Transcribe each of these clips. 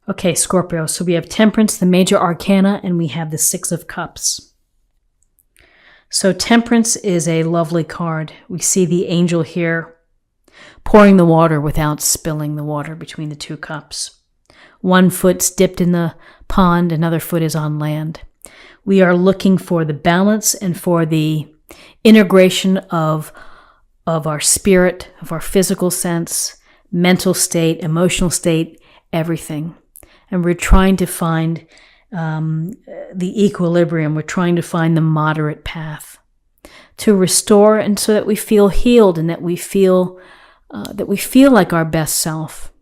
Okay, Scorpio. So we have Temperance, the major arcana, and we have the Six of Cups. So Temperance is a lovely card. We see the angel here pouring the water without spilling the water between the two cups. One foot's dipped in the pond, another foot is on land. We are looking for the balance and for the integration of our spirit, of our physical sense, mental state, emotional state, everything. And we're trying to find the equilibrium. We're trying to find the moderate path to restore, and so that we feel healed and that we feel like our best self.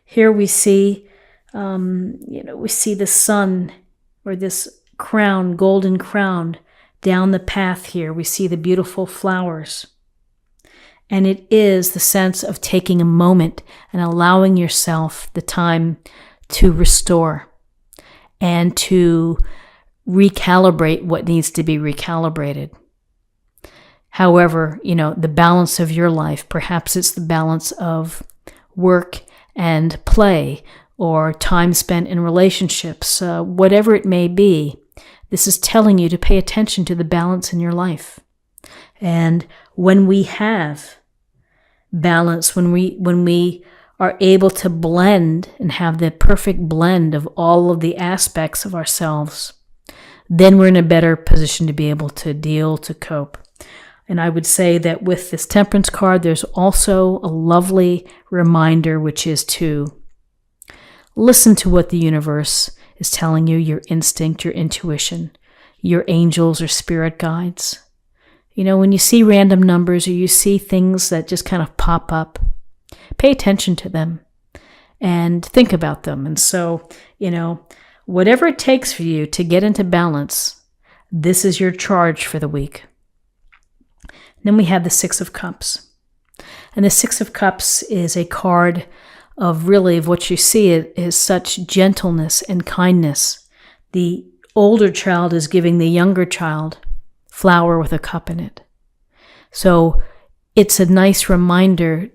Here we see, we see the sun, or this crown, golden crown, down the path here. We see the beautiful flowers. And it is the sense of taking a moment and allowing yourself the time to restore and to recalibrate what needs to be recalibrated. However, the balance of your life, perhaps it's the balance of work and play or time spent in relationships, whatever it may be, this is telling you to pay attention to the balance in your life. And when we have balance, when we are able to blend and have the perfect blend of all of the aspects of ourselves, then we're in a better position to be able to deal, to cope. And I would say that with this Temperance card, there's also a lovely reminder, which is to listen to what the universe is telling you, your instinct, your intuition, your angels or spirit guides. When you see random numbers or you see things that just kind of pop up, pay attention to them and think about them. And so, whatever it takes for you to get into balance, this is your charge for the week. Then we have the Six of Cups. And the Six of Cups is a card of what you see is such gentleness and kindness. The older child is giving the younger child flower with a cup in it. So it's a nice reminder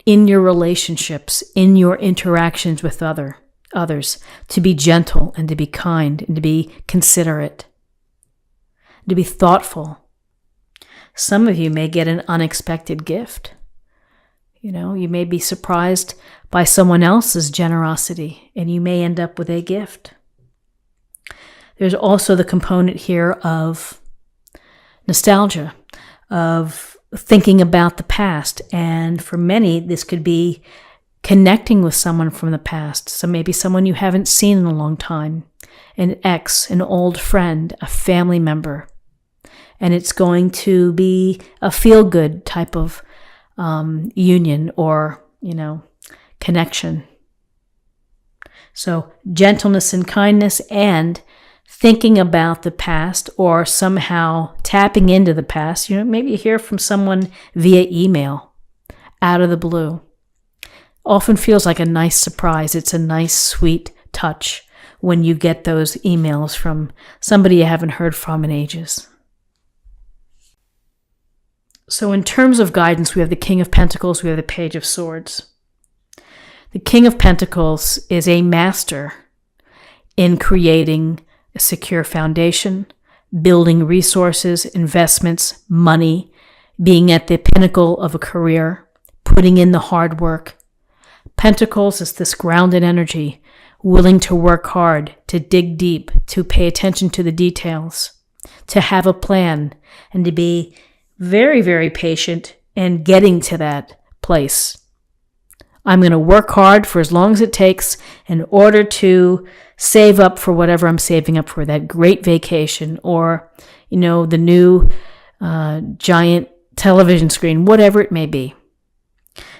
in your relationships, in your interactions with others, to be gentle and to be kind and to be considerate, to be thoughtful. Some of you may get an unexpected gift. You may be surprised by someone else's generosity, and you may end up with a gift. There's also the component here of nostalgia, of thinking about the past. And for many, this could be connecting with someone from the past. So maybe someone you haven't seen in a long time, an ex, an old friend, a family member. And it's going to be a feel-good type of union or, connection. So gentleness and kindness and thinking about the past or somehow tapping into the past. Maybe you hear from someone via email out of the blue. Often feels like a nice surprise. It's a nice, sweet touch when you get those emails from somebody you haven't heard from in ages. So in terms of guidance, we have the King of Pentacles, we have the Page of Swords. The King of Pentacles is a master in creating a secure foundation, building resources, investments, money, being at the pinnacle of a career, putting in the hard work. Pentacles is this grounded energy, willing to work hard, to dig deep, to pay attention to the details, to have a plan, and to be very, very patient in getting to that place. I'm going to work hard for as long as it takes in order to save up for whatever I'm saving up for, that great vacation or, the new giant television screen, whatever it may be.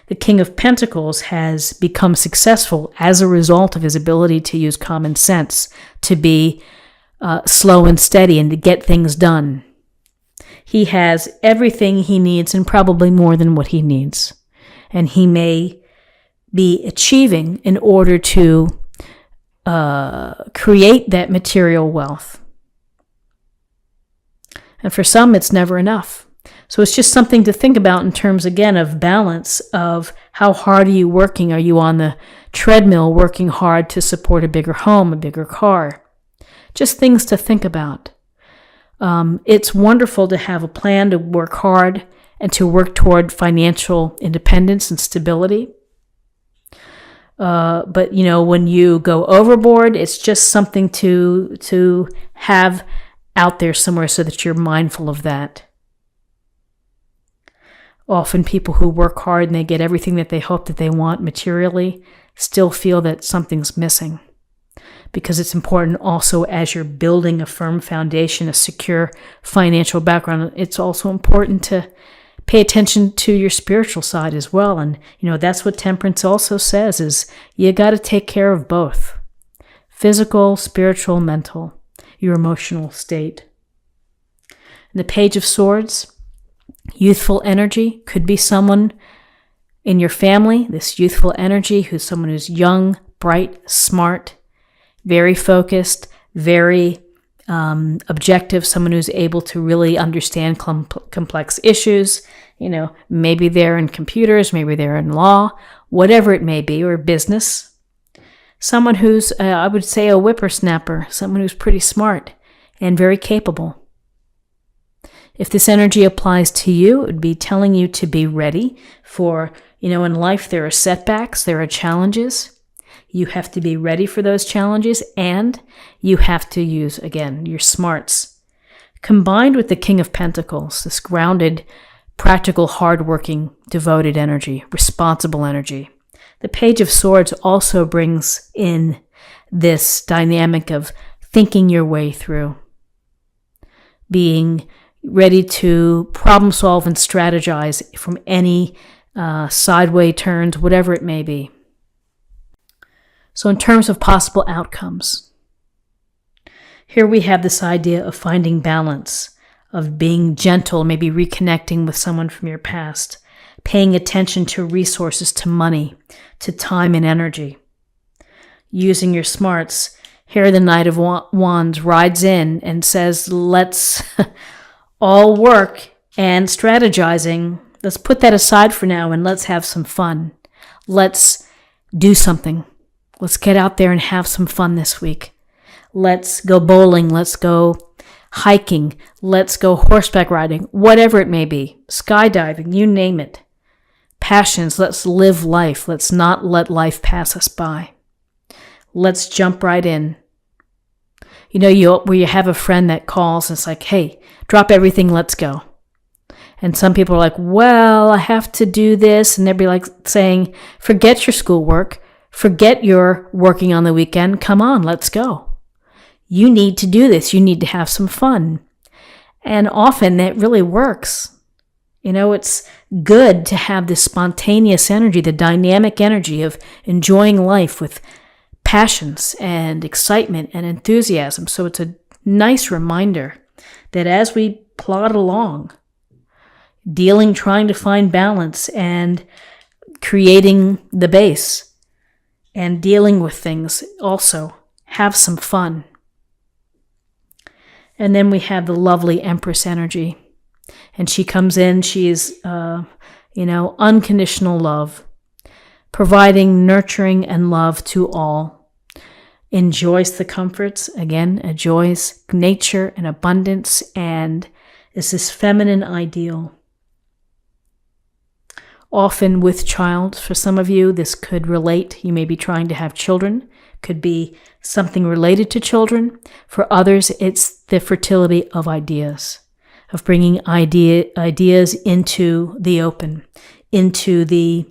The King of Pentacles has become successful as a result of his ability to use common sense, to be slow and steady and to get things done. He has everything he needs and probably more than what he needs. And he may be achieving in order to create that material wealth. And for some, it's never enough. So it's just something to think about in terms, again, of balance, of how hard are you working? Are you on the treadmill working hard to support a bigger home, a bigger car? Just things to think about. It's wonderful to have a plan to work hard and to work toward financial independence and stability. But when you go overboard, it's just something to have out there somewhere so that you're mindful of that. Often people who work hard and they get everything that they hope that they want materially still feel that something's missing. Because it's important also, as you're building a firm foundation, a secure financial background, it's also important to pay attention to your spiritual side as well. And, that's what temperance also says, is you got to take care of both. Physical, spiritual, mental, your emotional state. And the Page of Swords, youthful energy, could be someone in your family, this youthful energy, who's someone who's young, bright, smart, very focused, very objective, someone who's able to really understand complex issues. Maybe they're in computers, maybe they're in law, whatever it may be, or business. Someone who's, I would say, a whippersnapper, someone who's pretty smart and very capable. If this energy applies to you, it would be telling you to be ready for, in life there are setbacks, there are challenges. You have to be ready for those challenges, and you have to use, again, your smarts. Combined with the King of Pentacles, this grounded, practical, hardworking, devoted energy, responsible energy. The Page of Swords also brings in this dynamic of thinking your way through, being ready to problem solve and strategize from any sideway turns, whatever it may be. So in terms of possible outcomes, here we have this idea of finding balance, of being gentle, maybe reconnecting with someone from your past, paying attention to resources, to money, to time and energy, using your smarts. Here the Knight of Wands rides in and says, let's all work and strategizing. Let's put that aside for now and let's have some fun. Let's do something. Let's get out there and have some fun this week. Let's go bowling. Let's go hiking. Let's go horseback riding. Whatever it may be. Skydiving, you name it. Passions, let's live life. Let's not let life pass us by. Let's jump right in. Where you have a friend that calls and it's like, hey, drop everything, let's go. And some people are like, well, I have to do this. And they'd be like saying, forget your schoolwork. Forget your working on the weekend. Come on, let's go. You need to do this. You need to have some fun. And often that really works. It's good to have this spontaneous energy, the dynamic energy of enjoying life with passions and excitement and enthusiasm. So it's a nice reminder that as we plod along, trying to find balance and creating the base, and dealing with things, also have some fun. And then we have the lovely Empress energy. And she comes in, she is, unconditional love, providing nurturing and love to all. Enjoys the comforts, again, enjoys nature and abundance, and is this feminine ideal. Often with child, for some of you, this could relate. You may be trying to have children. Could be something related to children. For others, it's the fertility of ideas, of bringing ideas into the open, into the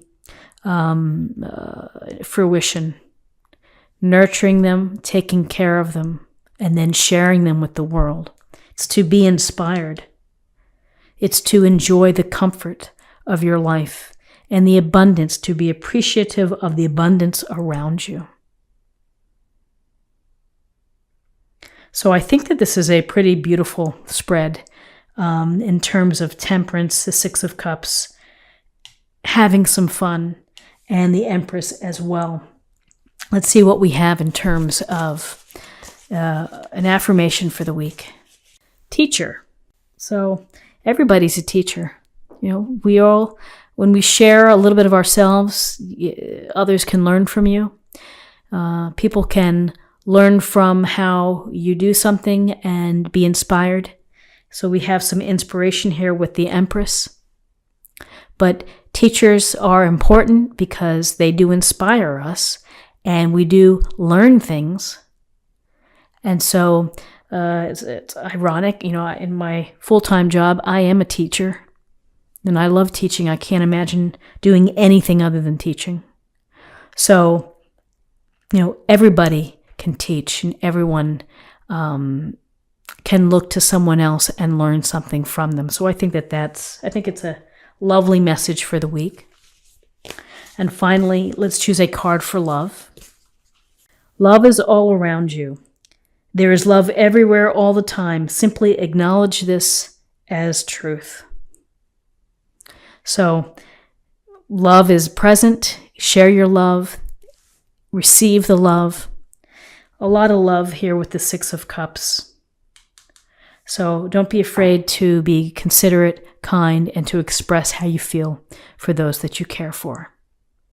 fruition, nurturing them, taking care of them, and then sharing them with the world. It's to be inspired. It's to enjoy the comfort of your life and the abundance, to be appreciative of the abundance around you. So I think that this is a pretty beautiful spread in terms of temperance, the Six of Cups, having some fun, and the Empress as well. Let's see what we have in terms of an affirmation for the week. Teacher. So everybody's a teacher. We all, when we share a little bit of ourselves, others can learn from you. People can learn from how you do something and be inspired. So we have some inspiration here with the Empress. But teachers are important because they do inspire us, and we do learn things. And so it's ironic, in my full-time job, I am a teacher, and I love teaching. I can't imagine doing anything other than teaching. So, everybody can teach, and everyone can look to someone else and learn something from them. So I think it's a lovely message for the week. And finally, let's choose a card for love. Love is all around you. There is love everywhere all the time. Simply acknowledge this as truth. So, love is present. Share your love. Receive the love. A lot of love here with the Six of Cups. So don't be afraid to be considerate, kind, and to express how you feel for those that you care for.